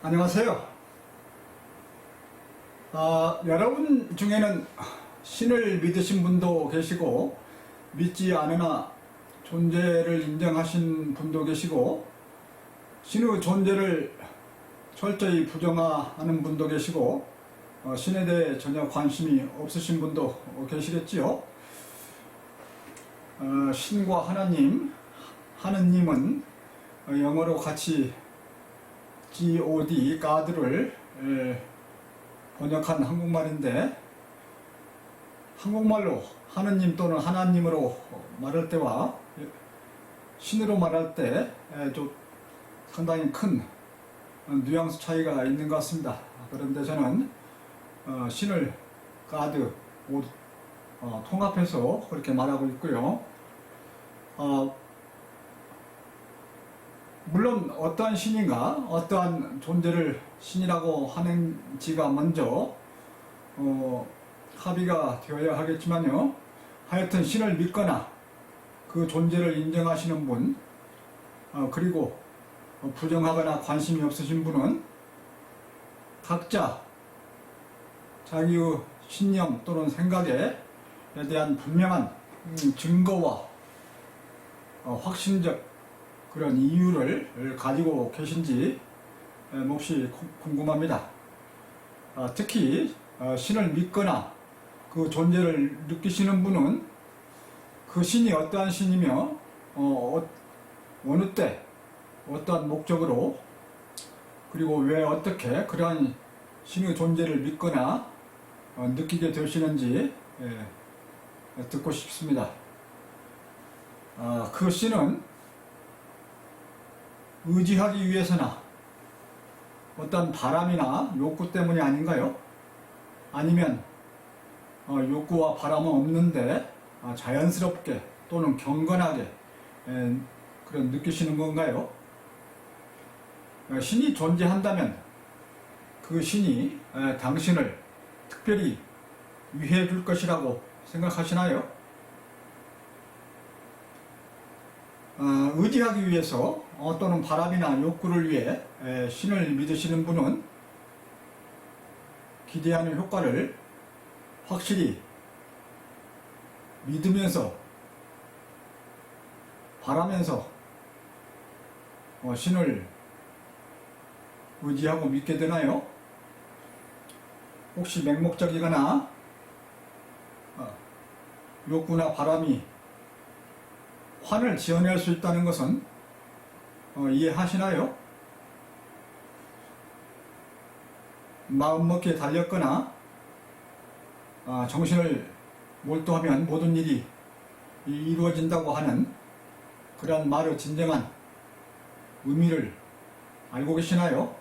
안녕하세요. 여러분 중에는 신을 믿으신 분도 계시고 믿지 않으나 존재를 인정하신 분도 계시고 신의 존재를 철저히 부정하는 분도 계시고 신에 대해 전혀 관심이 없으신 분도 계시겠지요. 신과 하느님은 영어로 같이 God, God를 번역한 한국말인데, 한국말로 하느님 또는 하나님으로 말할 때와 신으로 말할 때 좀 상당히 큰 뉘앙스 차이가 있는 것 같습니다. 그런데 저는 신을 God 모두 통합해서 그렇게 말하고 있고요. 물론 어떠한 신인가 어떠한 존재를 신이라고 하는지가 먼저 합의가 되어야 하겠지만요. 하여튼 신을 믿거나 그 존재를 인정하시는 분, 그리고 부정하거나 관심이 없으신 분은 각자 자기의 신념 또는 생각에 대한 분명한 증거와 확신적 그런 이유를 가지고 계신지 몹시 궁금합니다. 특히 신을 믿거나 그 존재를 느끼시는 분은 그 신이 어떠한 신이며 어느 때 어떠한 목적으로 그리고 왜 어떻게 그러한 신의 존재를 믿거나 느끼게 되시는지 듣고 싶습니다. 그 신은 의지하기 위해서나 어떤 바람이나 욕구 때문이 아닌가요? 아니면 욕구와 바람은 없는데 자연스럽게 또는 경건하게 그런 느끼시는 건가요? 신이 존재한다면 그 신이 당신을 특별히 위해 줄 것이라고 생각하시나요? 의지하기 위해서 또는 바람이나 욕구를 위해 신을 믿으시는 분은 기대하는 효과를 확실히 믿으면서 바라면서 신을 의지하고 믿게 되나요? 혹시 맹목적이거나 욕구나 바람이 환을 지어낼 수 있다는 것은 이해하시나요? 마음먹기에 달렸거나 정신을 몰두하면 모든 일이 이루어진다고 하는 그런 말의 진정한 의미를 알고 계시나요?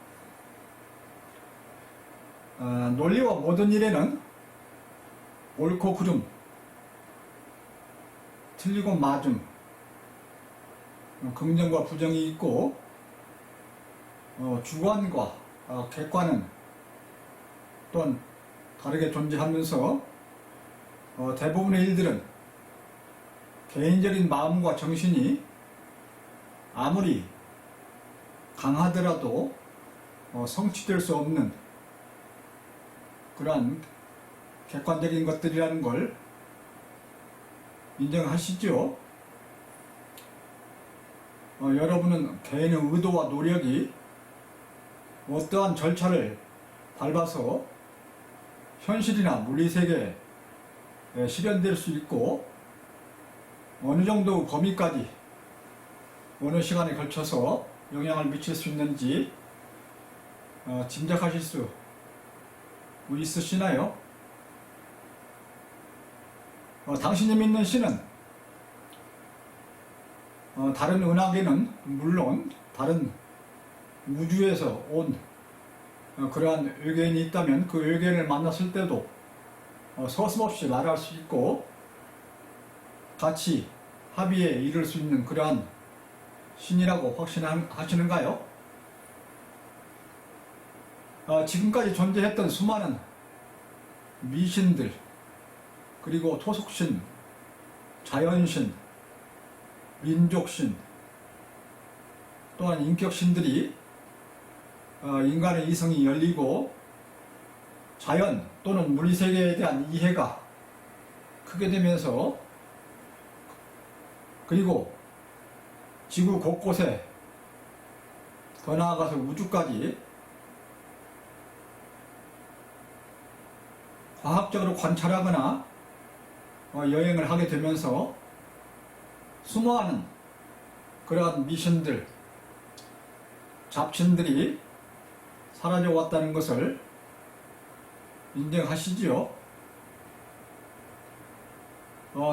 논리와 모든 일에는 옳고 그름, 틀리고 맞음, 긍정과 부정이 있고 주관과 객관은 또한 다르게 존재하면서 대부분의 일들은 개인적인 마음과 정신이 아무리 강하더라도 성취될 수 없는 그러한 객관적인 것들이라는 걸 인정하시죠? 여러분은 개인의 의도와 노력이 어떠한 절차를 밟아서 현실이나 물리세계에 실현될 수 있고 어느 정도 범위까지 어느 시간에 걸쳐서 영향을 미칠 수 있는지 짐작하실 수 있으시나요? 당신이 믿는 신은 다른 은하계는 물론 다른 우주에서 온 그러한 외계인이 있다면 그 외계인을 만났을 때도 서슴없이 말할 수 있고 같이 합의에 이를 수 있는 그러한 신이라고 확신하시는가요? 지금까지 존재했던 수많은 미신들, 그리고 토속신, 자연신, 민족신, 또한 인격신들이 인간의 이성이 열리고 자연 또는 물리세계에 대한 이해가 크게 되면서 그리고 지구 곳곳에 더 나아가서 우주까지 과학적으로 관찰하거나 여행을 하게 되면서 수많은 그러한 미션들, 잡신들이 사라져 왔다는 것을 인정하시지요.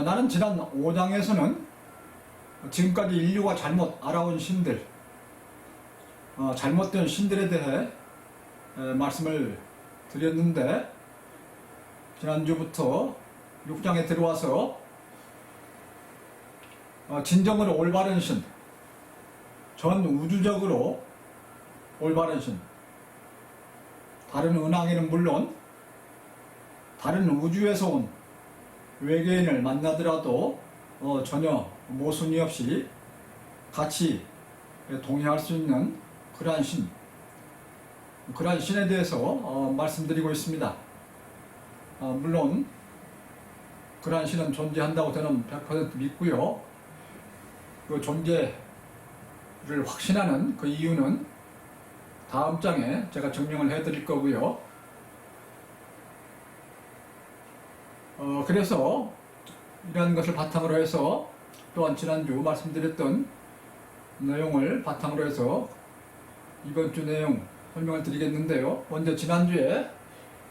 나는 지난 5장에서는 지금까지 인류가 잘못 알아온 신들, 잘못된 신들에 대해 말씀을 드렸는데 지난주부터 6장에 들어와서 진정으로 올바른 신, 전 우주적으로 올바른 신, 다른 은하계는 물론 다른 우주에서 온 외계인을 만나더라도 전혀 모순이 없이 같이 동의할 수 있는 그러한 신, 그러한 신에 대해서 말씀드리고 있습니다. 물론 그러한 신은 존재한다고 저는 100% 믿고요. 그 존재를 확신하는 그 이유는 다음 장에 제가 증명을 해드릴 거고요. 그래서 이러한 것을 바탕으로 해서 또한 지난주 말씀드렸던 내용을 바탕으로 해서 이번 주 내용 설명을 드리겠는데요. 먼저 지난주에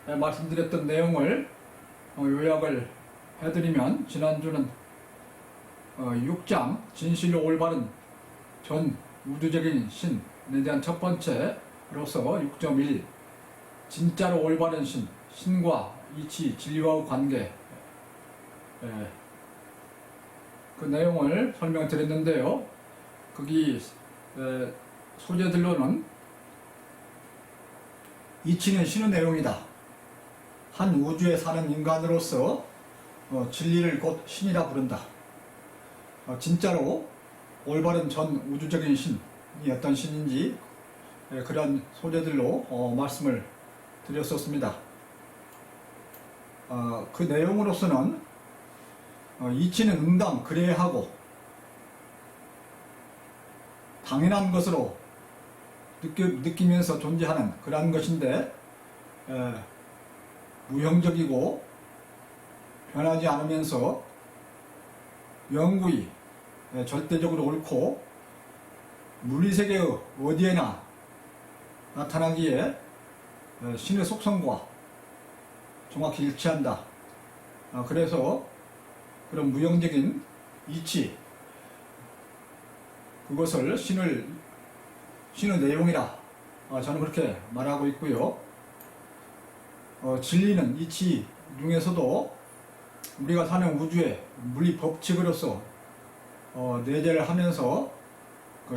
말씀드렸던 내용을 요약을 해드리면 지난주는 6장 진실로 올바른 전 우주적인 신에 대한 첫 번째로서 6.1 진짜로 올바른 신, 신과 이치, 진리와의 관계 그 내용을 설명드렸는데요. 거기 소재들로는 이치는 신의 내용이다. 한 우주에 사는 인간으로서 진리를 곧 신이라 부른다. 진짜로 올바른 전 우주적인 신이 어떤 신인지 그런 소재들로 말씀을 드렸었습니다. 그 내용으로서는 이치는 응당 그래야 하고 당연한 것으로 느끼면서 존재하는 그러한 것인데 무형적이고 변하지 않으면서 영구히 절대적으로 옳고 물리세계의 어디에나 나타나기에 신의 속성과 정확히 일치한다. 그래서 그런 무형적인 이치, 그것을 신의 내용이라 저는 그렇게 말하고 있고요. 진리는 이치 중에서도 우리가 사는 우주의 물리 법칙으로서 내재를 하면서 그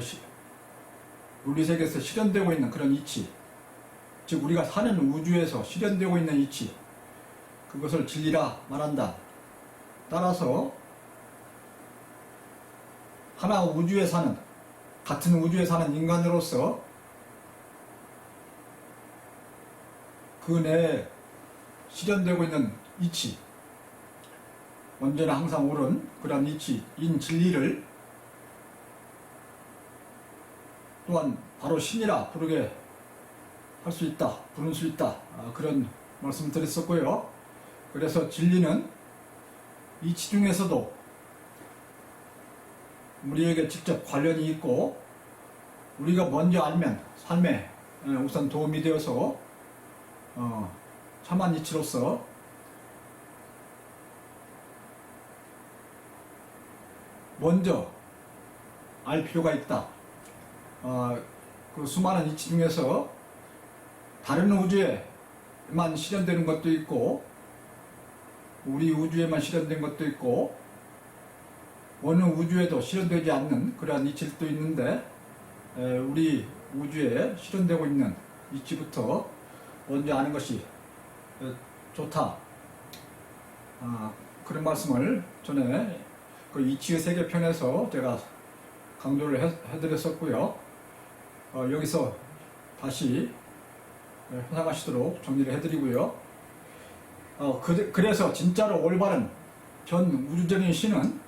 물리세계에서 실현되고 있는 그런 이치, 즉 우리가 사는 우주에서 실현되고 있는 이치, 그것을 진리라 말한다. 따라서 하나 우주에 사는, 같은 우주에 사는 인간으로서 그 내에 실현되고 있는 이치, 언제나 항상 옳은 그런 이치인 진리를 또한 바로 신이라 부르게 할 수 있다, 부를 수 있다, 그런 말씀을 드렸었고요. 그래서 진리는 이치 중에서도 우리에게 직접 관련이 있고 우리가 먼저 알면 삶에 우선 도움이 되어서 참한 이치로서 먼저 알 필요가 있다. 그 수많은 이치 중에서 다른 우주에만 실현되는 것도 있고 우리 우주에만 실현된 것도 있고 어느 우주에도 실현되지 않는 그러한 이치도 있는데 우리 우주에 실현되고 있는 이치부터 먼저 아는 것이 좋다. 그런 말씀을 전에 그 이치의 세계편에서 제가 강조를 해드렸었고요. 여기서 다시 회상하시도록 정리를 해드리고요. 그래서 진짜로 올바른 전 우주적인 신은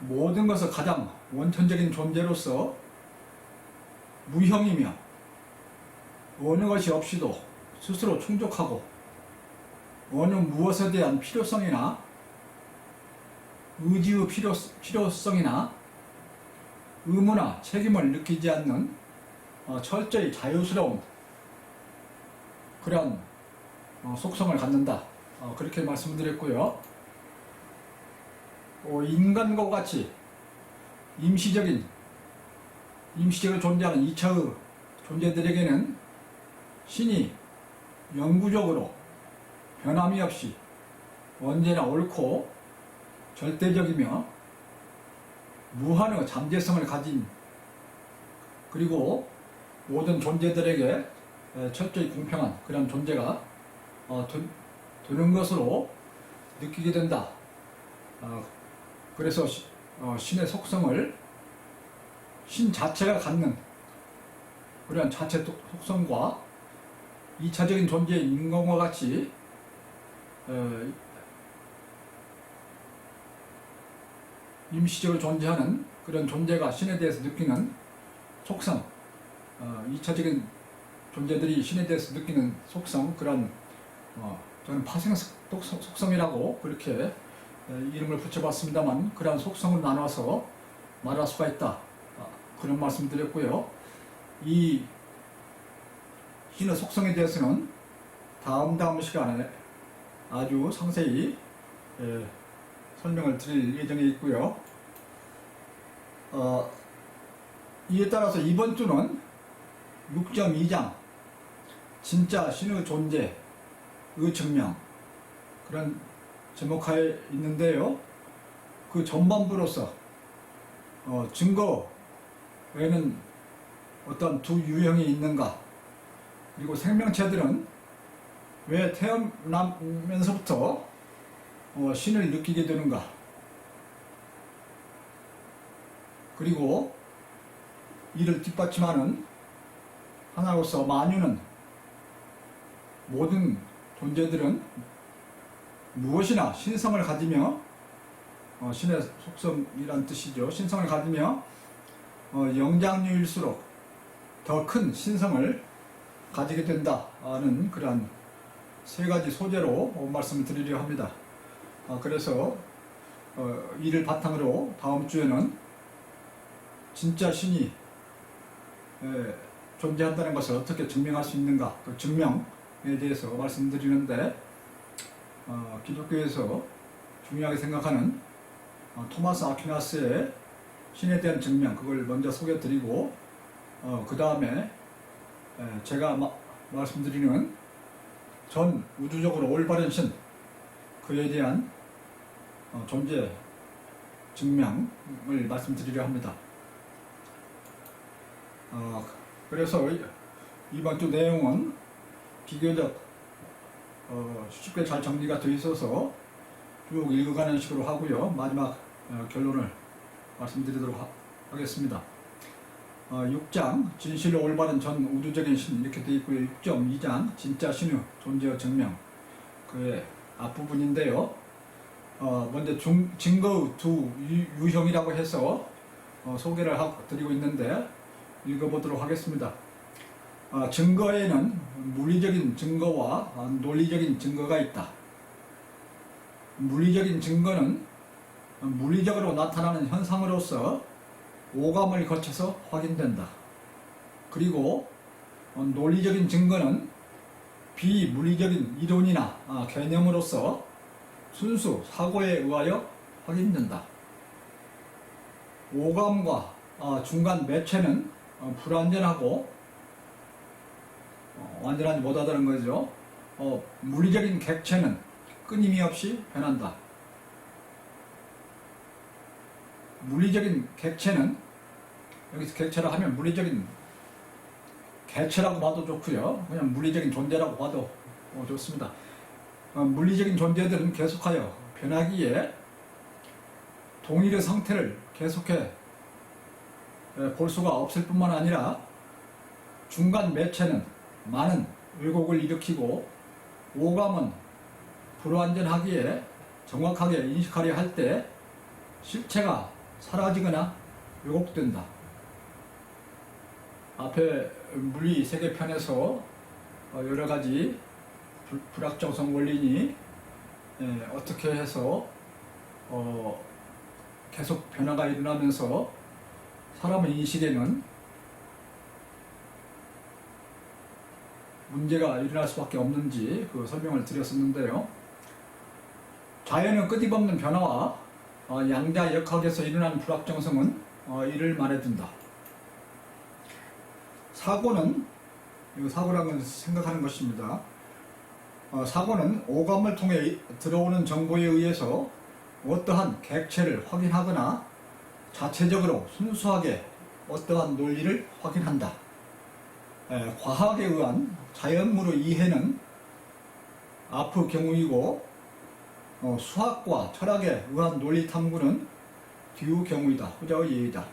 모든 것을 가장 원천적인 존재로서 무형이며 어느 것이 없이도 스스로 충족하고 어느 무엇에 대한 필요성이나 의지의 필요성이나 의무나 책임을 느끼지 않는 철저히 자유스러운 그런 속성을 갖는다. 그렇게 말씀드렸고요. 인간과 같이 임시적으로 존재하는 2차의 존재들에게는 신이 영구적으로 변함이 없이 언제나 옳고 절대적이며 무한의 잠재성을 가진, 그리고 모든 존재들에게 철저히 공평한 그런 존재가 되는 것으로 느끼게 된다. 그래서 신의 속성을 신 자체가 갖는 그런 자체 속성과 2차적인 존재인 인간과 같이 임시적으로 존재하는 그런 존재가 신에 대해서 느끼는 속성, 2차적인 존재들이 신에 대해서 느끼는 속성, 그런 저는 파생 속성이라고 그렇게 이름을 붙여봤습니다만, 그런 속성을 나눠서 말할 수가 있다. 그런 말씀 드렸고요. 이 신의 속성에 대해서는 다음 시간에 아주 상세히 설명을 드릴 예정에 있고요. 이에 따라서 이번 주는 6.2장 진짜 신의 존재의 증명, 그런 제목하에 있는데요. 그 전반부로서 증거 외에는 어떤 두 유형이 있는가, 그리고 생명체들은 왜 태어나면서부터 신을 느끼게 되는가, 그리고 이를 뒷받침하는 하나로서 만유는, 모든 존재들은 무엇이나 신성을 가지며, 신의 속성이란 뜻이죠. 신성을 가지며 영장류일수록 더 큰 신성을 가지게 된다는 그러한 세 가지 소재로 말씀을 드리려 합니다. 그래서 이를 바탕으로 다음 주에는 진짜 신이 존재한다는 것을 어떻게 증명할 수 있는가, 그 증명에 대해서 말씀드리는데, 기독교에서 중요하게 생각하는 토마스 아퀴나스의 신에 대한 증명, 그걸 먼저 소개드리고, 그 다음에 제가 말씀드리는 전 우주적으로 올바른 신, 그에 대한 존재 증명을 말씀드리려 합니다. 그래서 이번 주 내용은 비교적 쉽게 잘 정리가 되어 있어서 쭉 읽어가는 식으로 하고요. 마지막 결론을 말씀드리도록 하겠습니다. 6장 진실로 올바른 전 우주적인 신, 이렇게 되어 있고요. 6.2장 진짜 신의 존재와 증명, 그의 앞부분인데요. 먼저 증거의 두 유형이라고 해서 소개를 드리고 있는데, 읽어보도록 하겠습니다. 증거에는 물리적인 증거와 논리적인 증거가 있다. 물리적인 증거는 물리적으로 나타나는 현상으로서 오감을 거쳐서 확인된다. 그리고 논리적인 증거는 비물리적인 이론이나 개념으로서 순수 사고에 의하여 확인된다. 오감과 중간 매체는 불완전하고 완전하지 못하다는 거죠. 물리적인 객체는 끊임이 없이 변한다. 물리적인 객체는, 여기서 객체라 하면 물리적인 개체라고 봐도 좋고요, 그냥 물리적인 존재라고 봐도 좋습니다. 물리적인 존재들은 계속하여 변하기에 동일의 상태를 계속해 볼 수가 없을 뿐만 아니라 중간 매체는 많은 왜곡을 일으키고 오감은 불완전하기에 정확하게 인식하려 할 때 실체가 사라지거나 왜곡된다. 앞에 물리 세계편에서 여러 가지 불확정성 원리니 어떻게 해서 계속 변화가 일어나면서 사람의 인식에는 문제가 일어날 수밖에 없는지 그 설명을 드렸었는데요. 자연의 끊임없는 변화와 양자역학에서 일어나는 불확정성은 이를 말해준다. 사고는, 사고라는 건 생각하는 것입니다. 사고는 오감을 통해 들어오는 정보에 의해서 어떠한 객체를 확인하거나 자체적으로 순수하게 어떠한 논리를 확인한다. 과학에 의한 자연물의 이해는 앞의 경우이고 수학과 철학에 의한 논리 탐구는 뒤의 경우이다. 후자의 예이다.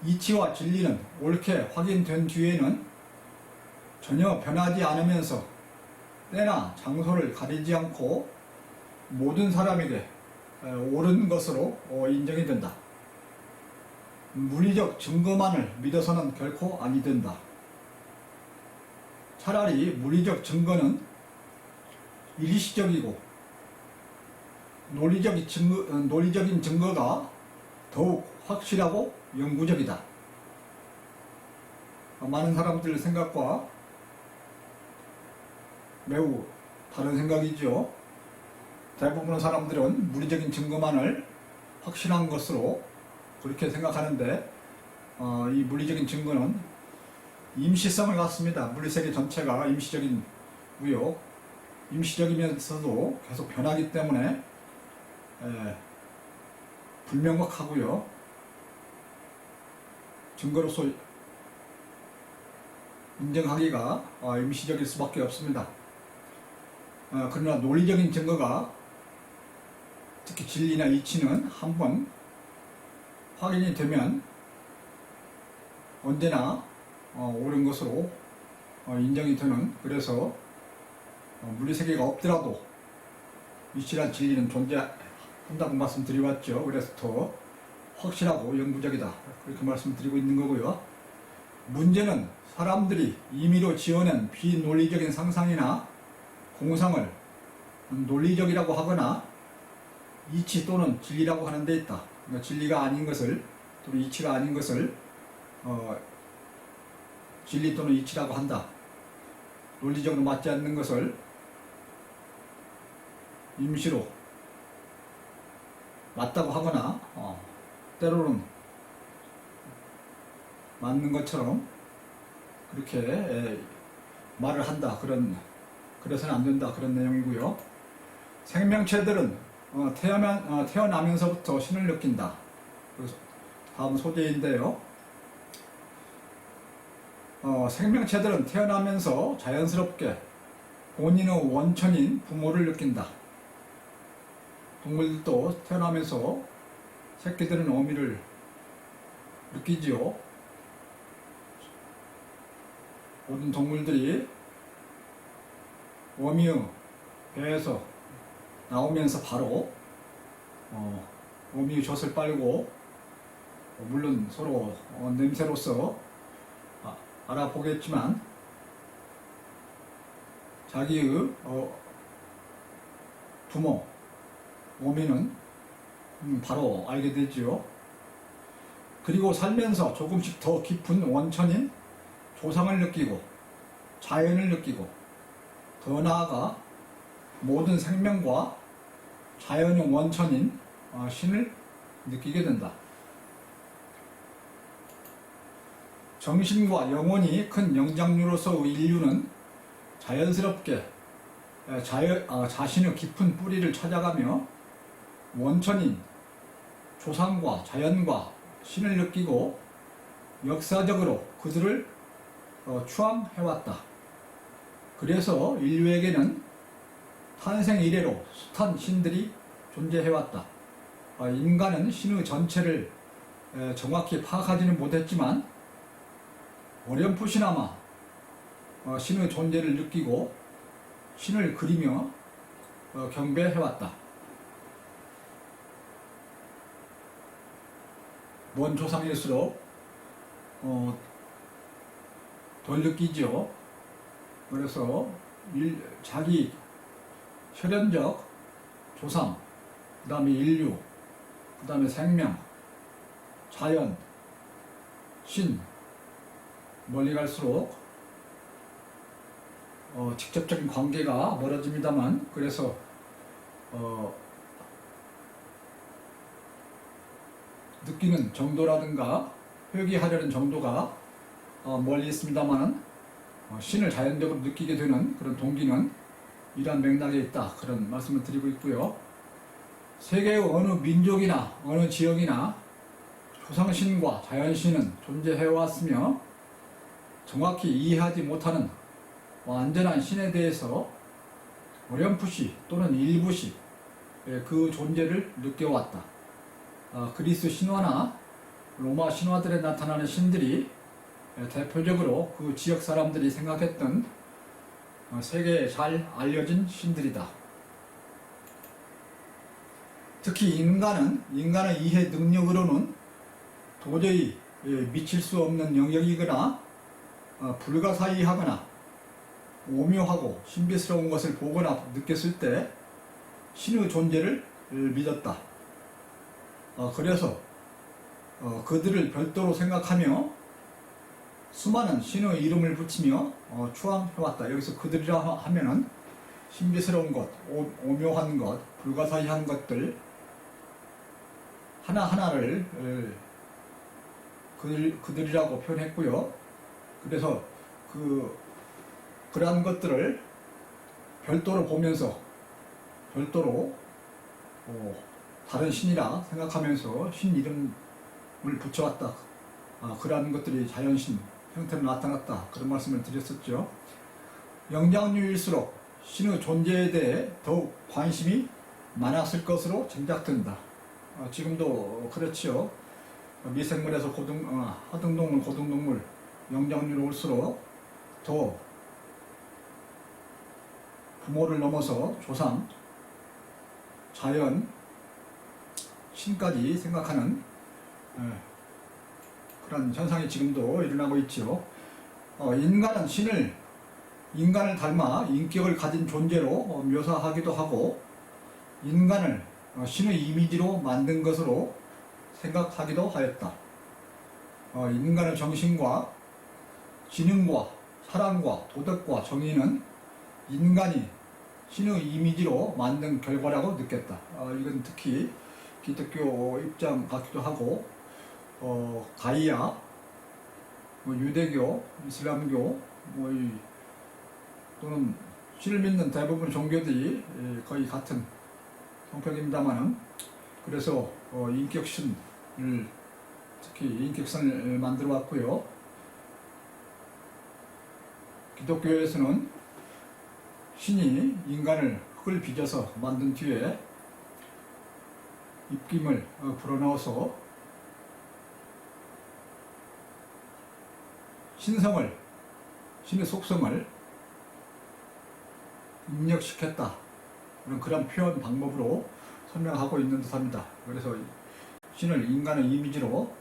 이치와 진리는 옳게 확인된 뒤에는 전혀 변하지 않으면서 때나 장소를 가리지 않고 모든 사람에게 옳은 것으로 인정이 된다. 물리적 증거만을 믿어서는 결코 아니 된다. 차라리 물리적 증거는 일시적이고 논리적인 증거가 더욱 확실하고 영구적이다. 많은 사람들 생각과 매우 다른 생각이죠. 대부분의 사람들은 물리적인 증거만을 확실한 것으로 그렇게 생각하는데 이 물리적인 증거는 임시성을 갖습니다. 물리세계 전체가 임시적이고요. 임시적이면서도 계속 변하기 때문에 불명확하고요. 증거로서 인정하기가 임시적일 수밖에 없습니다. 그러나 논리적인 증거가 특히 진리나 이치는 한번 확인이 되면 언제나 옳은 것으로 인정이 되는, 그래서 물리세계가 없더라도 유일한 진리는 존재한다고 말씀드려왔죠. 그래서 더 확실하고 영구적이다, 그렇게 말씀드리고 있는 거고요. 문제는 사람들이 임의로 지어낸 비논리적인 상상이나 공상을 논리적이라고 하거나 이치 또는 진리라고 하는 데 있다. 그러니까 진리가 아닌 것을 또는 이치가 아닌 것을 진리 또는 이치라고 한다. 논리적으로 맞지 않는 것을 임시로 맞다고 하거나 때로는 맞는 것처럼 그렇게 말을 한다. 그래서는 안 된다. 그런 내용이고요. 생명체들은 태어나면서부터 신을 느낀다. 다음 소재인데요. 생명체들은 태어나면서 자연스럽게 본인의 원천인 부모를 느낀다. 동물들도 태어나면서 새끼들은 어미를 느끼지요. 모든 동물들이 어미의 배에서 나오면서 바로 어미의 젖을 빨고, 물론 서로 냄새로서 알아보겠지만 자기의 부모 어미는 바로 알게 되지요. 그리고 살면서 조금씩 더 깊은 원천인 조상을 느끼고 자연을 느끼고 더 나아가 모든 생명과 자연의 원천인 신을 느끼게 된다. 정신과 영혼이 큰 영장류로서 인류는 자연스럽게 자신의 깊은 뿌리를 찾아가며 원천인 조상과 자연과 신을 느끼고 역사적으로 그들을 추앙해왔다. 그래서 인류에게는 탄생 이래로 숱한 신들이 존재해왔다. 인간은 신의 전체를 정확히 파악하지는 못했지만 어렴풋이나마 신의 존재를 느끼고 신을 그리며 경배해왔다. 먼 조상일수록 덜 느끼죠. 그래서 자기 혈연적 조상, 그 다음에 인류, 그 다음에 생명, 자연, 신, 멀리 갈수록 직접적인 관계가 멀어집니다만, 그래서 느끼는 정도라든가 회귀하려는 정도가 멀리 있습니다만, 신을 자연적으로 느끼게 되는 그런 동기는 이러한 맥락에 있다, 그런 말씀을 드리고 있고요. 세계의 어느 민족이나 어느 지역이나 조상신과 자연신은 존재해왔으며, 정확히 이해하지 못하는 완전한 신에 대해서 어렴풋이 또는 일부씩 그 존재를 느껴왔다. 그리스 신화나 로마 신화들에 나타나는 신들이 대표적으로 그 지역 사람들이 생각했던 세계에 잘 알려진 신들이다. 특히 인간의 이해 능력으로는 도저히 미칠 수 없는 영역이거나 불가사의하거나 오묘하고 신비스러운 것을 보거나 느꼈을 때 신의 존재를 믿었다. 그래서 그들을 별도로 생각하며 수많은 신의 이름을 붙이며 추앙해왔다. 여기서 그들이라 하면은 신비스러운 것, 오묘한 것, 불가사의한 것들 하나하나를 그들이라고 표현했고요. 그래서 그러한 것들을 별도로 보면서 별도로 다른 신이라 생각하면서 신 이름을 붙여왔다. 그러한 것들이 자연신 형태로 나타났다. 그런 말씀을 드렸었죠. 영장류일수록 신의 존재에 대해 더욱 관심이 많았을 것으로 짐작된다. 지금도 그렇지요. 미생물에서 하등동물, 고등동물, 영장류로 올수록 더 부모를 넘어서 조상, 자연, 신까지 생각하는 그런 현상이 지금도 일어나고 있죠. 인간을 닮아 인격을 가진 존재로 묘사하기도 하고, 인간을 신의 이미지로 만든 것으로 생각하기도 하였다. 인간의 정신과 지능과 사랑과 도덕과 정의는 인간이 신의 이미지로 만든 결과라고 느꼈다. 이건 특히 기독교 입장 같기도 하고, 가이아, 유대교, 이슬람교, 또는 신을 믿는 대부분 종교들이 거의 같은 성격입니다만은, 그래서 인격신을, 특히 인격선을 만들어 왔고요. 기독교에서는 신이 인간을 흙을 빚어서 만든 뒤에 입김을 불어넣어서 신의 속성을 입력시켰다. 그런 표현 방법으로 설명하고 있는 듯합니다. 그래서 신을 인간의 이미지로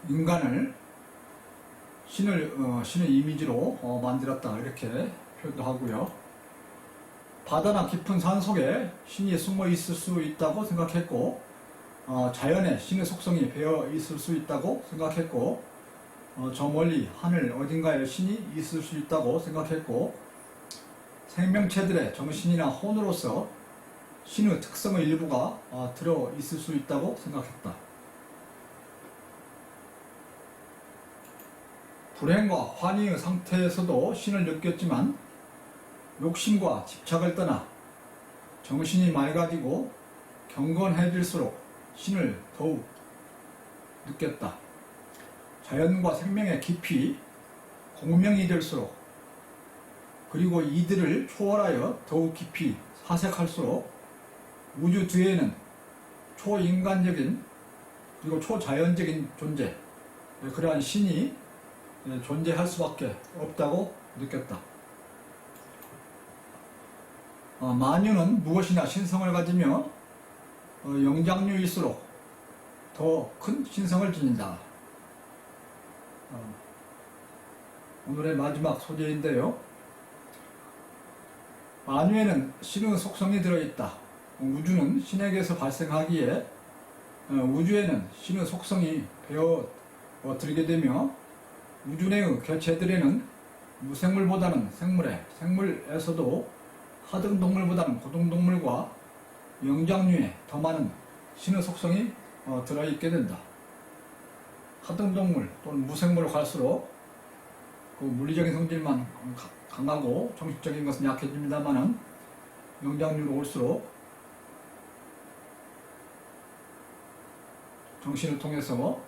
인간을 신의 이미지로 만들었다, 이렇게 표현도 하고요. 바다나 깊은 산 속에 신이 숨어 있을 수 있다고 생각했고, 자연에 신의 속성이 배어 있을 수 있다고 생각했고, 저 멀리 하늘 어딘가에 신이 있을 수 있다고 생각했고, 생명체들의 정신이나 혼으로서 신의 특성의 일부가 들어 있을 수 있다고 생각했다. 불행과 환희의 상태에서도 신을 느꼈지만, 욕심과 집착을 떠나 정신이 맑아지고 경건해질수록 신을 더욱 느꼈다. 자연과 생명의 깊이 공명이 될수록, 그리고 이들을 초월하여 더욱 깊이 사색할수록 우주 뒤에는 초인간적인 그리고 초자연적인 존재, 그러한 신이 존재할 수밖에 없다고 느꼈다. 만유는 무엇이나 신성을 가지며 영장류일수록 더 큰 신성을 지닌다. 오늘의 마지막 소재인데요. 만유에는 신의 속성이 들어있다. 우주는 신에게서 발생하기에 우주에는 신의 속성이 배어 들게 되며 우주 내의 개체들에는 무생물보다는 생물에, 생물에서도 하등동물보다는 고등동물과 영장류에 더 많은 신의 속성이 들어있게 된다. 하등동물 또는 무생물로 갈수록 그 물리적인 성질만 강하고 정신적인 것은 약해집니다만은 영장류로 올수록 정신을 통해서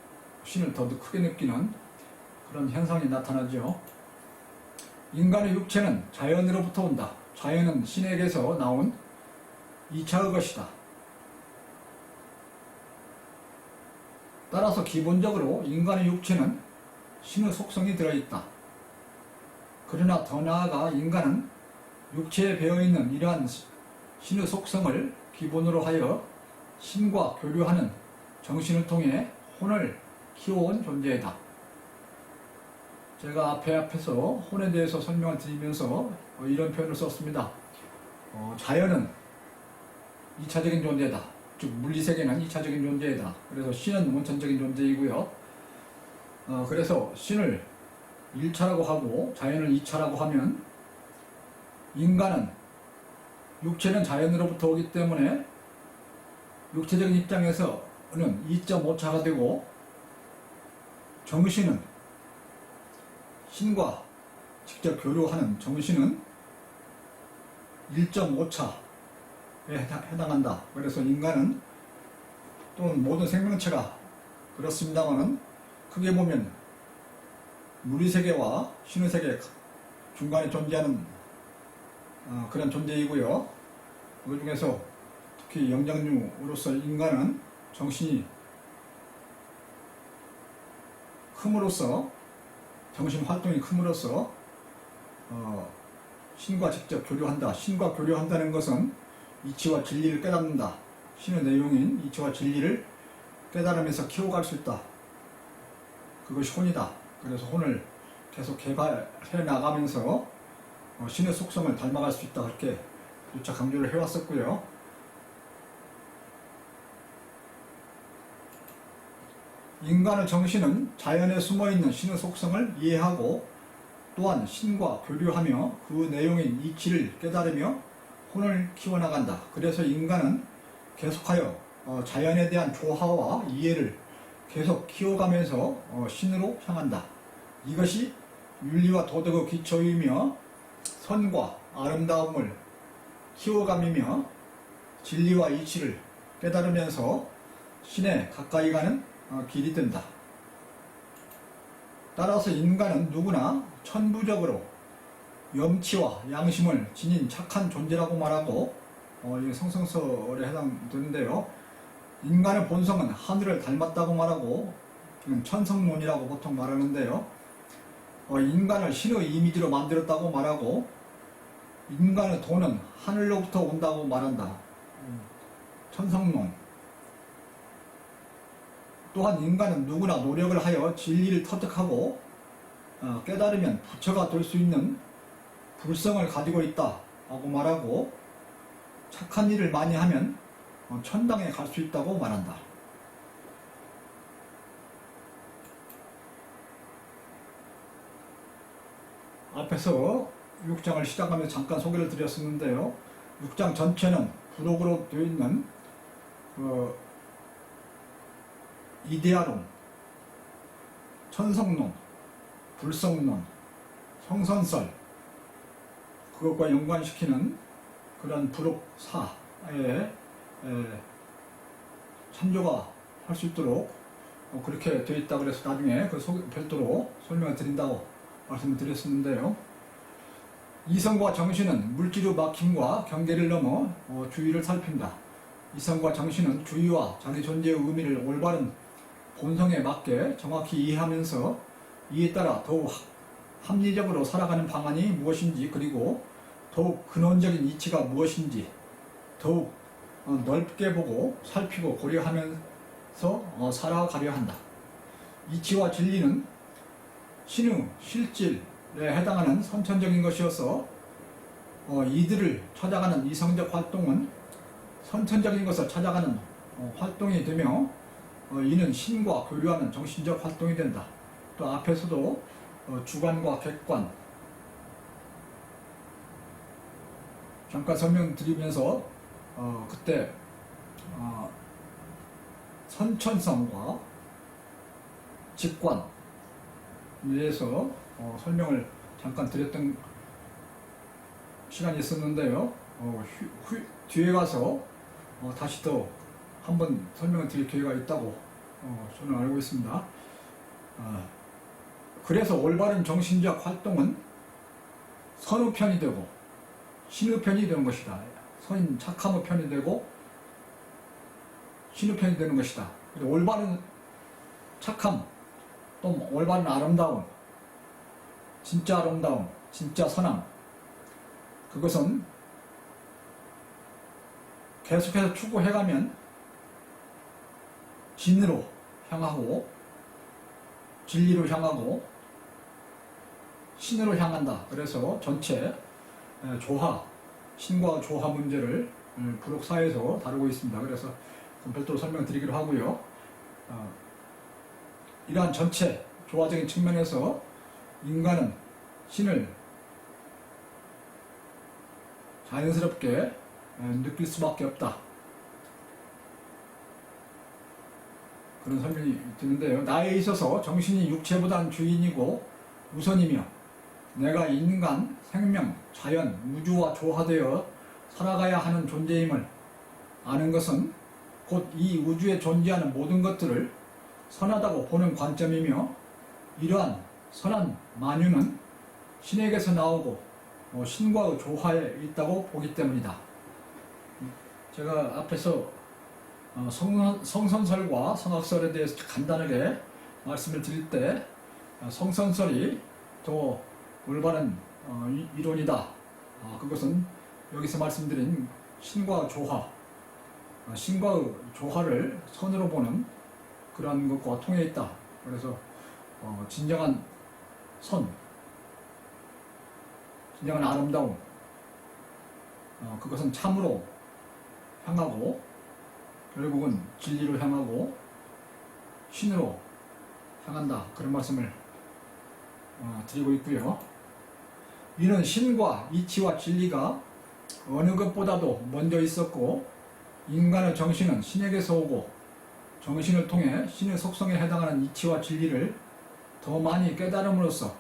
신을 더 크게 느끼는 그런 현상이 나타나죠. 인간의 육체는 자연으로부터 온다. 자연은 신에게서 나온 2차의 것이다. 따라서 기본적으로 인간의 육체는 신의 속성이 들어있다. 그러나 더 나아가 인간은 육체에 배어있는 이러한 신의 속성을 기본으로 하여 신과 교류하는 정신을 통해 혼을 키워온 존재이다. 제가 앞에서 혼에 대해서 설명을 드리면서 이런 표현을 썼습니다. 자연은 2차적인 존재다. 즉 물리세계는 2차적인 존재이다. 그래서 신은 원천적인 존재이고요. 그래서 신을 1차라고 하고 자연을 2차라고 하면 인간은 육체는 자연으로부터 오기 때문에 육체적인 입장에서는 2.5차가 되고 정신은 신과 직접 교류하는 정신은 1.5차에 해당한다. 그래서 인간은 또는 모든 생명체가 그렇습니다만은 크게 보면 물리세계와 신의 세계 중간에 존재하는 그런 존재이고요. 그 중에서 특히 영장류로서 인간은 정신이 큼으로써 정신 활동이 큼으로써 신과 직접 교류한다. 신과 교류한다는 것은 이치와 진리를 깨닫는다. 신의 내용인 이치와 진리를 깨달으면서 키워갈 수 있다. 그것이 혼이다. 그래서 혼을 계속 개발해 나가면서 신의 속성을 닮아갈 수 있다. 그렇게 누차 강조를 해왔었고요. 인간의 정신은 자연에 숨어있는 신의 속성을 이해하고 또한 신과 교류하며 그 내용인 이치를 깨달으며 혼을 키워나간다. 그래서 인간은 계속하여 자연에 대한 조화와 이해를 계속 키워가면서 신으로 향한다. 이것이 윤리와 도덕의 기초이며 선과 아름다움을 키워가며 진리와 이치를 깨달으면서 신에 가까이 가는 길이 된다. 따라서 인간은 누구나 천부적으로 염치와 양심을 지닌 착한 존재라고 말하고 이게 성성설에 해당되는데요. 인간의 본성은 하늘을 닮았다고 말하고 천성론이라고 보통 말하는데요. 인간을 신의 이미지로 만들었다고 말하고 인간의 돈은 하늘로부터 온다고 말한다. 천성론. 또한 인간은 누구나 노력을 하여 진리를 터득하고 깨달으면 부처가 될 수 있는 불성을 가지고 있다고 말하고 착한 일을 많이 하면 천당에 갈 수 있다고 말한다. 앞에서 6장을 시작하면서 잠깐 소개를 드렸었는데요. 6장 전체는 부록으로 되어 있는 이데아론, 천성론, 불성론, 성선설 그것과 연관시키는 그런 부록사에 참조가 할 수 있도록 그렇게 되어 있다고 그래서 나중에 별도로 설명을 드린다고 말씀을 드렸었는데요. 이성과 정신은 물질의 막힘과 경계를 넘어 주위를 살핀다. 이성과 정신은 주의와 자기 존재의 의미를 올바른 본성에 맞게 정확히 이해하면서 이에 따라 더욱 합리적으로 살아가는 방안이 무엇인지, 그리고 더욱 근원적인 이치가 무엇인지 더욱 넓게 보고 살피고 고려하면서 살아가려 한다. 이치와 진리는 신의 실질에 해당하는 선천적인 것이어서 이들을 찾아가는 이성적 활동은 선천적인 것을 찾아가는 활동이 되며, 이는 신과 교류하는 정신적 활동이 된다. 또 앞에서도 주관과 객관 잠깐 설명드리면서 그때 선천성과 직관에 대해서 설명을 잠깐 드렸던 시간이 있었는데요. 뒤에 가서 다시 또 한번 설명을 드릴 기회가 있다고 저는 알고 있습니다. 그래서 올바른 정신적 활동은 선의 편이 되고 신의 편이 되는 것이다. 선 착함의 편이 되고 신의 편이 되는 것이다. 올바른 착함, 또 올바른 아름다움, 진짜 아름다움, 진짜 선함, 그것은 계속해서 추구해가면 진으로 향하고 진리로 향하고 신으로 향한다. 그래서 전체 조화, 신과 조화 문제를 부록사에서 다루고 있습니다. 그래서 별도로 설명드리기로 하고요. 이러한 전체 조화적인 측면에서 인간은 신을 자연스럽게 느낄 수밖에 없다. 그런 설명이 드는데요. 나에 있어서 정신이 육체보다는 주인이고 우선이며, 내가 인간, 생명, 자연, 우주와 조화되어 살아가야 하는 존재임을 아는 것은 곧 이 우주에 존재하는 모든 것들을 선하다고 보는 관점이며, 이러한 선한 만유는 신에게서 나오고 신과의 조화에 있다고 보기 때문이다. 제가 앞에서 성선설과 성악설에 대해서 간단하게 말씀을 드릴 때 성선설이 더 올바른 이론이다. 그것은 여기서 말씀드린 신과 조화, 신과의 조화를 선으로 보는 그러한 것과 통해 있다. 그래서 진정한 선, 진정한 아름다움, 그것은 참으로 향하고 결국은 진리로 향하고 신으로 향한다. 그런 말씀을 드리고 있고요. 이는 신과 이치와 진리가 어느 것보다도 먼저 있었고, 인간의 정신은 신에게서 오고 정신을 통해 신의 속성에 해당하는 이치와 진리를 더 많이 깨달음으로써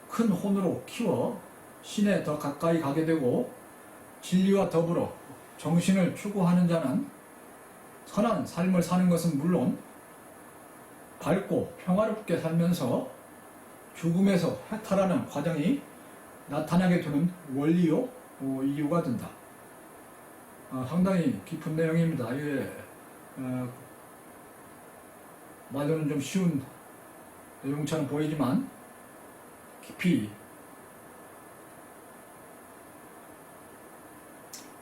큰 혼으로 키워 신에 더 가까이 가게 되고, 진리와 더불어 정신을 추구하는 자는 선한 삶을 사는 것은 물론 밝고 평화롭게 살면서 죽음에서 해탈하는 과정이 나타나게 되는 원리요 이유가 된다. 상당히 깊은 내용입니다. 이게 말로는 좀 쉬운 내용처럼 보이지만 깊이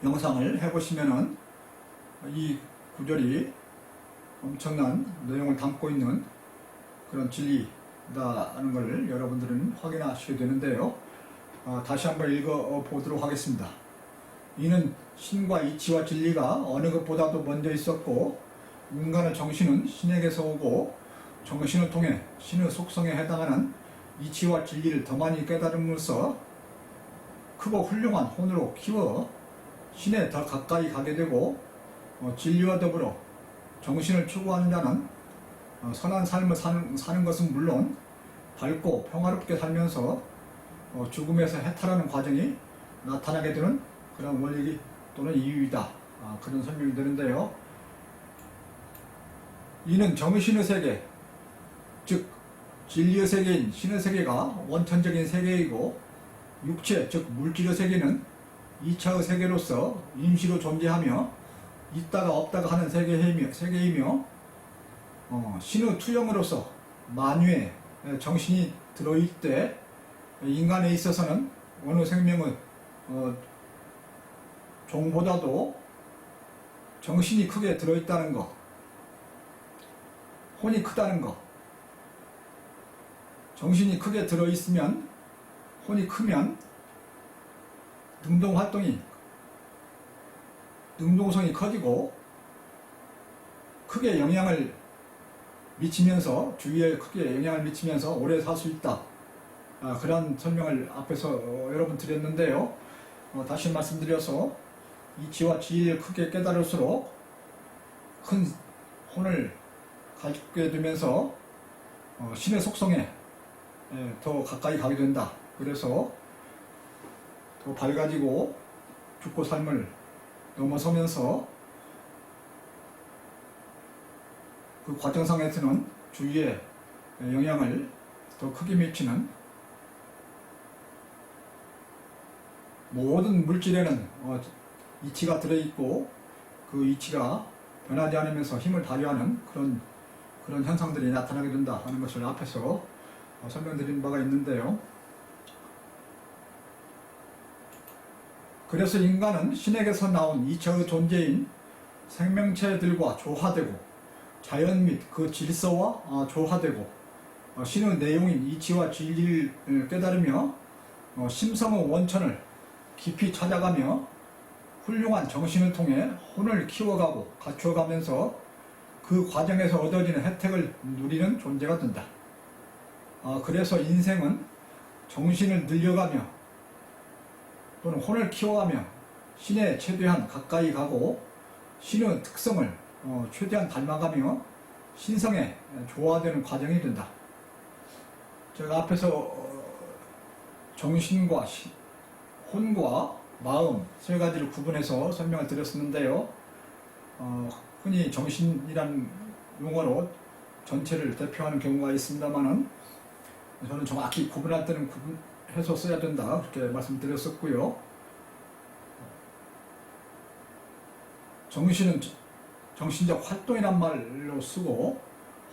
영상을 해보시면은 이 구절이 엄청난 내용을 담고 있는 그런 진리다라는 것을 여러분들은 확인하시게 되는데요. 다시 한번 읽어보도록 하겠습니다. 이는 신과 이치와 진리가 어느 것보다도 먼저 있었고, 인간의 정신은 신에게서 오고 정신을 통해 신의 속성에 해당하는 이치와 진리를 더 많이 깨달음으로써 크고 훌륭한 혼으로 키워 신에 더 가까이 가게 되고, 진리와 더불어 정신을 추구하는 자는 선한 삶을 사는 것은 물론 밝고 평화롭게 살면서 죽음에서 해탈하는 과정이 나타나게 되는 그런 원리 또는 이유이다. 그런 설명이 되는데요. 이는 정신의 세계, 즉 진리의 세계인 신의 세계가 원천적인 세계이고, 육체 즉 물질의 세계는 2차의 세계로서 임시로 존재하며 있다가 없다가 하는 세계이며 신의 투영으로서 만유의 정신이 들어있을 때 인간에 있어서는 어느 생명의 종보다도 정신이 크게 들어있다는 것, 혼이 크다는 것, 정신이 크게 들어있으면, 혼이 크면 능동성이 커지고 크게 영향을 미치면서, 주위에 크게 영향을 미치면서 오래 살 수 있다. 그런 설명을 앞에서 여러 번 드렸는데요. 다시 말씀드려서 이치와 지혜를 크게 깨달을수록 큰 혼을 가지게 되면서 신의 속성에 더 가까이 가게 된다. 그래서 더 밝아지고 죽고 삶을 넘어서면서 그 과정상에서는 주위에 영향을 더 크게 미치는 모든 물질에는 이치가 들어있고 그 이치가 변하지 않으면서 힘을 발휘하는 그런 현상들이 나타나게 된다 하는 것을 앞에서 설명드린 바가 있는데요. 그래서 인간은 신에게서 나온 이체의 존재인 생명체들과 조화되고 자연 및 그 질서와 조화되고 신의 내용인 이치와 진리를 깨달으며 심성의 원천을 깊이 찾아가며 훌륭한 정신을 통해 혼을 키워가고 갖추어가면서 그 과정에서 얻어지는 혜택을 누리는 존재가 된다. 그래서 인생은 정신을 늘려가며 또는 혼을 키워가며 신에 최대한 가까이 가고 신의 특성을 최대한 닮아가며 신성에 조화되는 과정이 된다. 제가 앞에서 정신과 혼과 마음 세 가지를 구분해서 설명을 드렸었는데요. 흔히 정신이란 용어로 전체를 대표하는 경우가 있습니다만은 저는 정확히 구분할 때는 구분해서 써야 된다 그렇게 말씀드렸었고요. 정신은 정신적 활동이란 말로 쓰고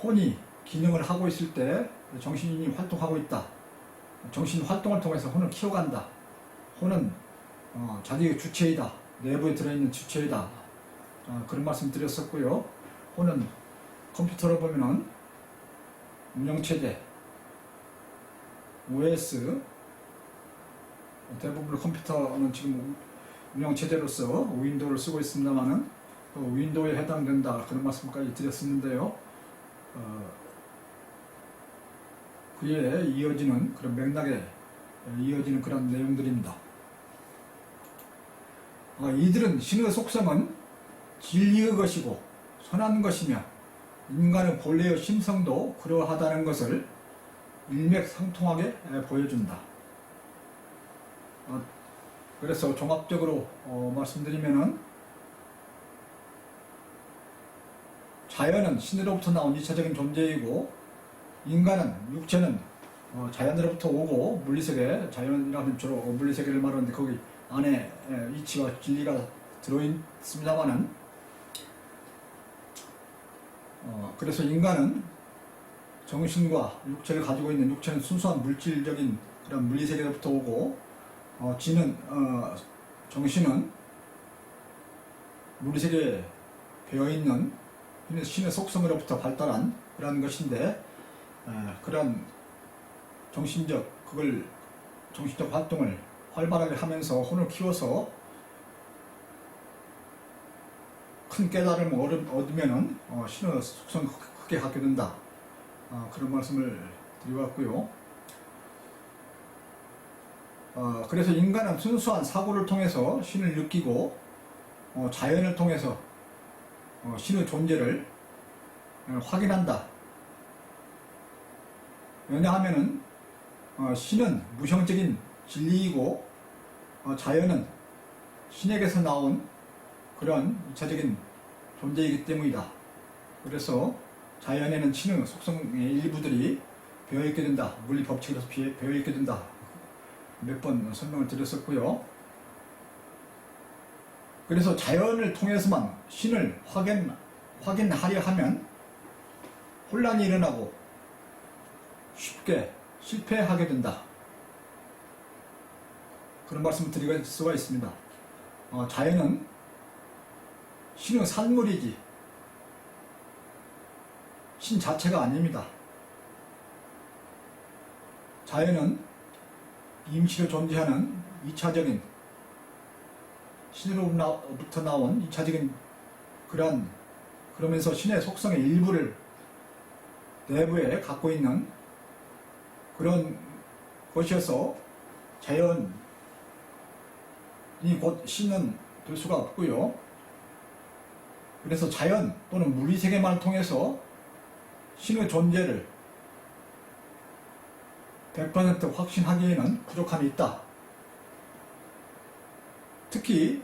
혼이 기능을 하고 있을 때 정신이 활동하고 있다. 정신 활동을 통해서 혼을 키워간다. 혼은 자기의 주체이다. 내부에 들어있는 주체이다. 그런 말씀 드렸었고요. 혼은 컴퓨터로 보면은 운영체제, OS, 대부분 컴퓨터는 지금 운영체제로서 윈도우를 쓰고 있습니다만은 윈도우에 해당된다. 그런 말씀까지 드렸었는데요. 그에 이어지는 그런 맥락에 이어지는 그런 내용들입니다. 이들은 신의 속성은 진리의 것이고 선한 것이며 인간의 본래의 심성도 그러하다는 것을 일맥상통하게 보여준다. 그래서 종합적으로 말씀드리면은 자연은 신으로부터 나온 이차적인 존재이고 인간은 육체는 자연으로부터 오고 물리세계, 자연이라면 주로 물리세계를 말하는데 거기 안에 이치와 진리가 들어있습니다만은 그래서 인간은 정신과 육체를 가지고 있는 육체는 순수한 물질적인 그런 물리세계로부터 오고 정신은 물리세계에 배어있는 신의 속성으로부터 발달한 그런 것인데 그런 정신적 활동을 활발하게 하면서 혼을 키워서 큰 깨달음을 얻으면은 신의 속성을 크게 갖게 된다. 그런 말씀을 드려왔고요. 그래서 인간은 순수한 사고를 통해서 신을 느끼고 자연을 통해서 신의 존재를 확인한다. 왜냐하면은 신은 무형적인 진리이고 자연은 신에게서 나온 그런 이차적인 존재이기 때문이다. 그래서 자연에는 신의 속성의 일부들이 배어있게 된다. 물리 법칙으로서 배어있게 된다. 몇 번 설명을 드렸었고요. 그래서 자연을 통해서만 신을 확인하려 하면 혼란이 일어나고 쉽게 실패하게 된다. 그런 말씀을 드릴 수가 있습니다. 자연은 신의 산물이지 신 자체가 아닙니다. 자연은 임시로 존재하는 2차적인 신으로부터 나온 2차적인 그러면서 신의 속성의 일부를 내부에 갖고 있는 그런 것이어서 자연이 곧 신은 될 수가 없고요. 그래서 자연 또는 물리세계만을 통해서 신의 존재를 100% 확신하기에는 부족함이 있다. 특히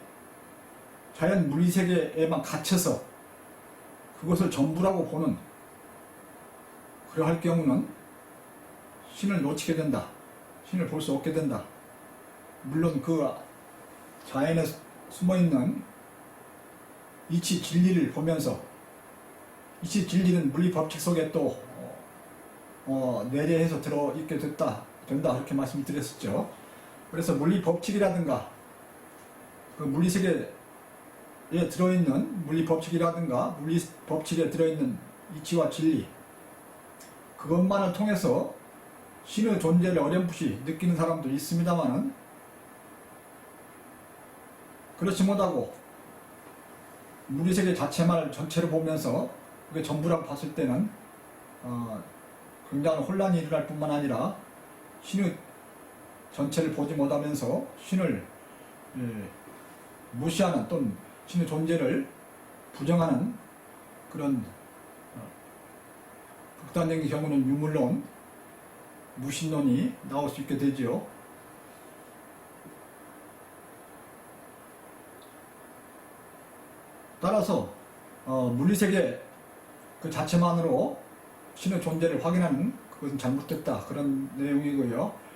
자연 물리세계에만 갇혀서 그것을 전부라고 보는 그러할 경우는 신을 놓치게 된다. 신을 볼 수 없게 된다. 물론 그 자연에 숨어있는 이치 진리를 보면서 이치 진리는 물리 법칙 속에 또 내재해서 들어있게 된다 이렇게 말씀드렸었죠. 그래서 물리 법칙이라든가 그 물리세계에 들어있는 물리 법칙이라든가 물리 법칙에 들어있는 이치와 진리 그것만을 통해서 신의 존재를 어렴풋이 느끼는 사람도 있습니다만은 그렇지 못하고 물리세계 자체만을 전체로 보면서 그게 전부라고 봤을 때는 굉장한 혼란이 일어날 뿐만 아니라 신의 전체를 보지 못하면서 신을 무시하는 또는 신의 존재를 부정하는 그런 극단적인 경우는 유물론, 무신론이 나올 수 있게 되지요. 따라서 물리세계 그 자체만으로 신의 존재를 확인하는 그것은 잘못됐다 그런 내용이고요.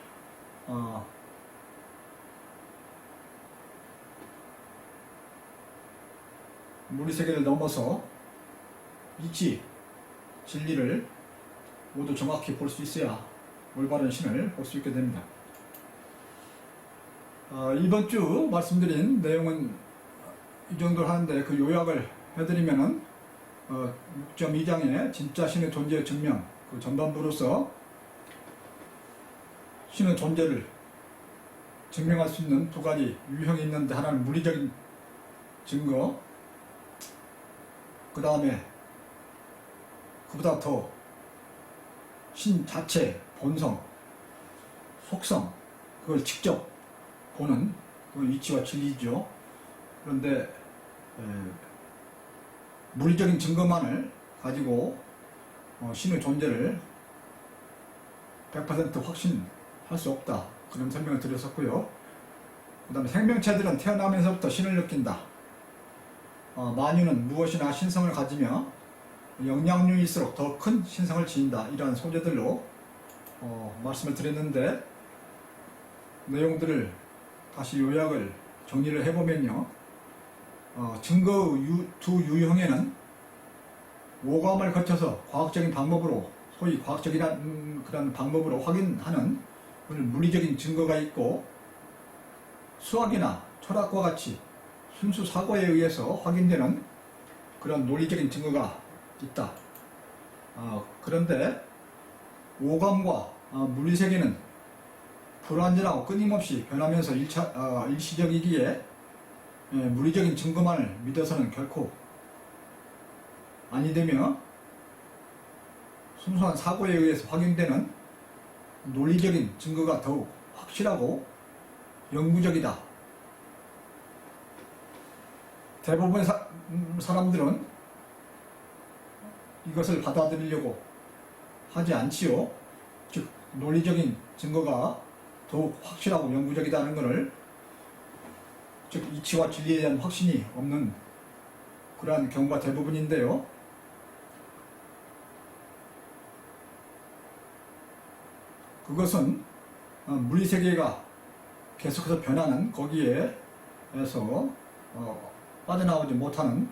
물리세계를 넘어서 이치, 진리를 모두 정확히 볼 수 있어야 올바른 신을 볼 수 있게 됩니다. 이번 주 말씀드린 내용은 이 정도로 하는데 그 요약을 해드리면은 6.2장의 진짜 신의 존재의 증명 그 전반부로서 신의 존재를 증명할 수 있는 두 가지 유형이 있는데 하나는 물리적인 증거 그 다음에 그보다 더 신 자체, 본성, 속성 그걸 직접 보는 그 이치와 진리죠. 그런데 물리적인 증거만을 가지고 신의 존재를 100% 확신할 수 없다 그런 설명을 드렸었고요. 그 다음에 생명체들은 태어나면서부터 신을 느낀다. 만유는 무엇이나 신성을 가지며 영양류일수록 더 큰 신성을 지닌다. 이러한 소재들로 말씀을 드렸는데 내용들을 다시 요약을 정리를 해보면요. 증거의 두 유형에는 오감을 거쳐서 과학적인 방법으로 소위 과학적이라는 그런 방법으로 확인하는 물리적인 증거가 있고 수학이나 철학과 같이 순수 사고에 의해서 확인되는 그런 논리적인 증거가 있다. 그런데 오감과 물리세계는 불완전하고 끊임없이 변하면서 일시적이기에 물리적인 증거만을 믿어서는 결코 아니 되며 순수한 사고에 의해서 확인되는 논리적인 증거가 더욱 확실하고 영구적이다. 대부분의 사람들은 이것을 받아들이려고 하지 않지요. 즉 논리적인 증거가 더욱 확실하고 영구적이다는 것을 즉 이치와 진리에 대한 확신이 없는 그러한 경우가 대부분인데요. 그것은 물리세계가 계속해서 변하는 거기에서 빠져나오지 못하는,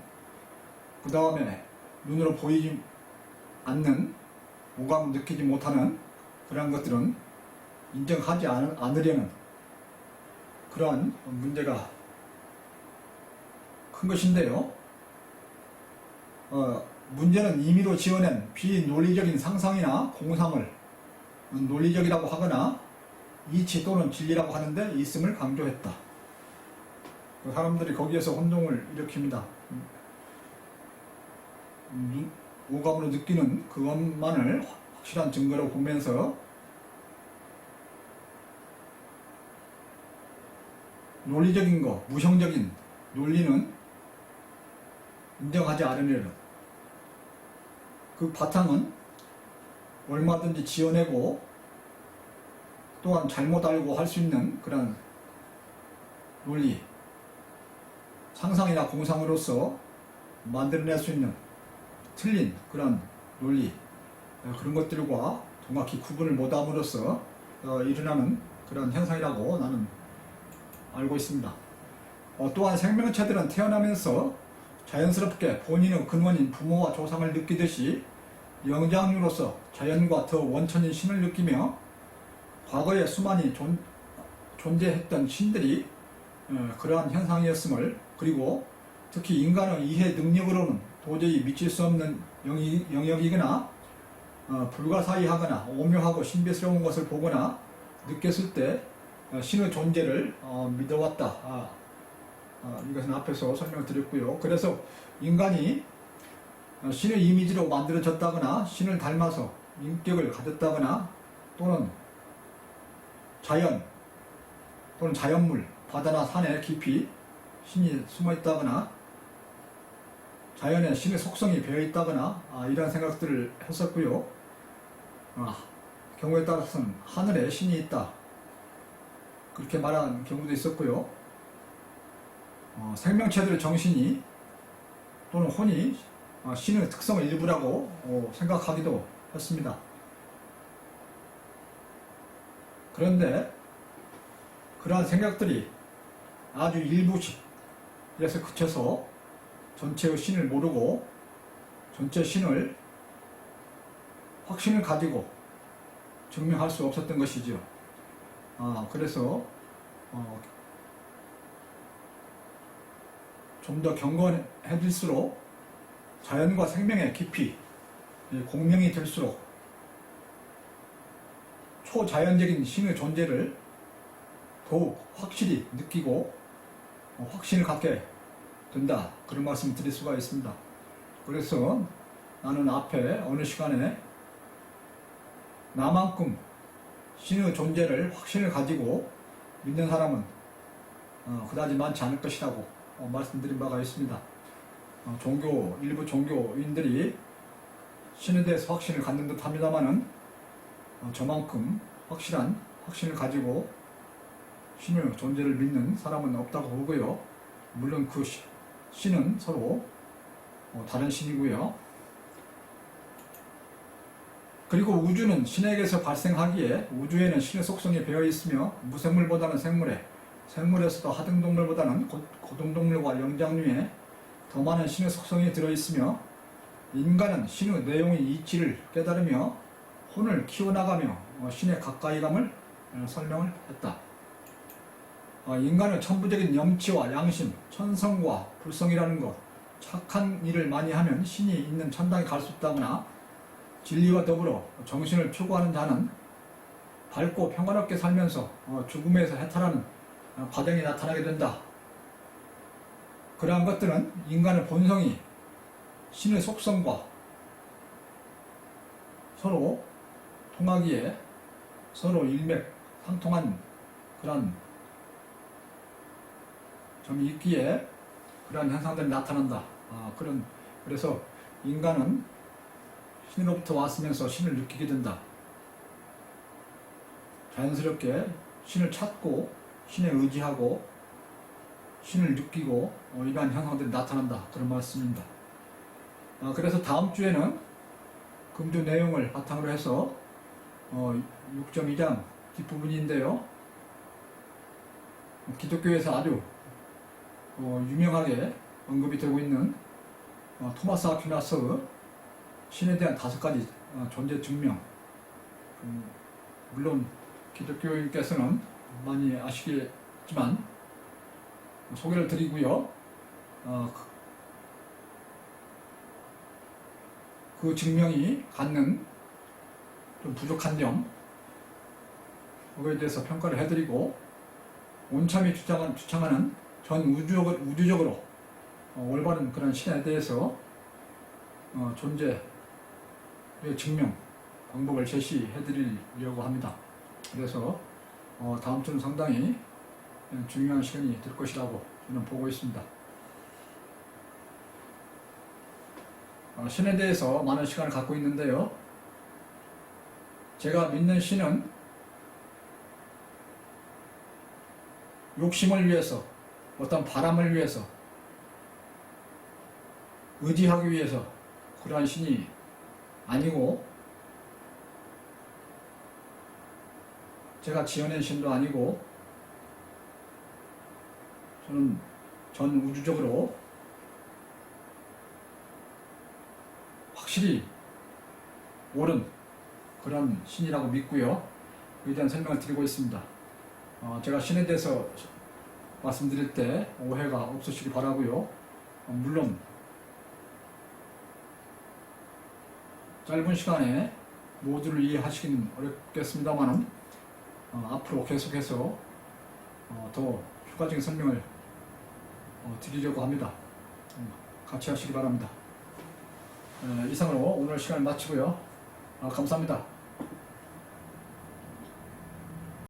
그 다음에 눈으로 보이지 않는, 오감을 느끼지 못하는 그런 것들은 인정하지 않으려는 그러한 문제가 큰 것인데요. 문제는 임의로 지어낸 비논리적인 상상이나 공상을 논리적이라고 하거나 이치 또는 진리라고 하는데 있음을 강조했다. 사람들이 거기에서 혼동을 일으킵니다. 오감으로 느끼는 그것만을 확실한 증거로 보면서 논리적인 거, 무형적인 논리는 인정하지 않으려는, 그 바탕은 얼마든지 지어내고 또한 잘못 알고 할 수 있는 그런 논리, 상상이나 공상으로서 만들어낼 수 있는 틀린 그런 논리, 그런 것들과 정확히 구분을 못함으로써 일어나는 그런 현상이라고 나는 알고 있습니다. 또한 생명체들은 태어나면서 자연스럽게 본인의 근원인 부모와 조상을 느끼듯이 영장류로서 자연과 더 원천인 신을 느끼며 과거에 수많이 존재했던 신들이 그러한 현상이었음을, 그리고 특히 인간의 이해 능력으로는 도저히 미칠 수 없는 영역이거나 불가사의하거나 오묘하고 신비스러운 것을 보거나 느꼈을 때 신의 존재를 믿어왔다. 이것은 앞에서 설명드렸고요. 그래서 인간이 신의 이미지로 만들어졌다거나 신을 닮아서 인격을 가졌다거나 또는 자연 또는 자연물, 바다나 산에 깊이 신이 숨어 있다거나 자연에 신의 속성이 배어 있다거나 이런 생각들을 했었고요. 경우에 따라서는 하늘에 신이 있다, 그렇게 말한 경우도 있었고요. 생명체들의 정신이 또는 혼이 신의 특성의 일부라고 생각하기도 했습니다. 그런데 그러한 생각들이 아주 일부씩에서 그쳐서 전체의 신을 모르고 전체 신을 확신을 가지고 증명할 수 없었던 것이죠. 그래서 좀 더 경건해질수록 자연과 생명의 깊이 공명이 될수록 초자연적인 신의 존재를 더욱 확실히 느끼고 확신을 갖게 된다, 그런 말씀을 드릴 수가 있습니다. 그래서 나는 앞에 어느 시간에 나만큼 신의 존재를 확신을 가지고 믿는 사람은 그다지 많지 않을 것이라고 말씀드린 바가 있습니다. 일부 종교인들이 신에 대해서 확신을 갖는 듯 합니다만은 저만큼 확실한 확신을 가지고 신의 존재를 믿는 사람은 없다고 보고요. 물론 그 신은 서로 다른 신이고요. 그리고 우주는 신에게서 발생하기에 우주에는 신의 속성이 배어 있으며 무생물보다는 생물에서도 하등동물보다는 고등동물과 영장류에 더 많은 신의 속성이 들어있으며 인간은 신의 내용의 이치를 깨달으며 혼을 키워나가며 신의 가까이감을 설명을 했다. 인간의 천부적인 염치와 양심, 천성과 불성이라는 것, 착한 일을 많이 하면 신이 있는 천당에 갈 수 있다거나 진리와 더불어 정신을 추구하는 자는 밝고 평화롭게 살면서 죽음에서 해탈하는 과정이 나타나게 된다. 그러한 것들은 인간의 본성이 신의 속성과 서로 통하기에 서로 일맥상통한 그런 점이 있기에 그러한 현상들이 나타난다. 그래서 인간은 신으로부터 왔으면서 신을 느끼게 된다. 자연스럽게 신을 찾고 신에 의지하고 신을 느끼고 이러한 현상들이 나타난다, 그런 말씀입니다. 그래서 다음 주에는 금주 내용을 바탕으로 해서 6.2장 뒷부분인데요. 기독교에서 아주 유명하게 언급이 되고 있는 토마스 아퀴나스 신에 대한 5가지 존재 증명. 물론 기독교인께서는 많이 아시겠지만 소개를 드리고요. 그 증명이 갖는 좀 부족한 점, 그거에 대해서 평가를 해드리고, 온참이 주장하는 전 우주적으로 올바른 그런 신에 대해서 존재의 증명 방법을 제시해드리려고 합니다. 그래서 다음 주는 상당히 중요한 시간이 될 것이라고 저는 보고 있습니다. 신에 대해서 많은 시간을 갖고 있는데요. 제가 믿는 신은 욕심을 위해서, 어떤 바람을 위해서, 의지하기 위해서 그러한 신이 아니고, 제가 지어낸 신도 아니고, 저는 전 우주적으로 확실히 옳은 그런 신이라고 믿고요. 그에 대한 설명을 드리고 있습니다. 제가 신에 대해서 말씀드릴 때 오해가 없으시기 바라고요. 물론 짧은 시간에 모두를 이해하시긴 어렵겠습니다만 앞으로 계속해서 더 추가적인 설명을 드리려고 합니다. 같이 하시기 바랍니다. 이상으로 오늘 시간을 마치고요. 감사합니다.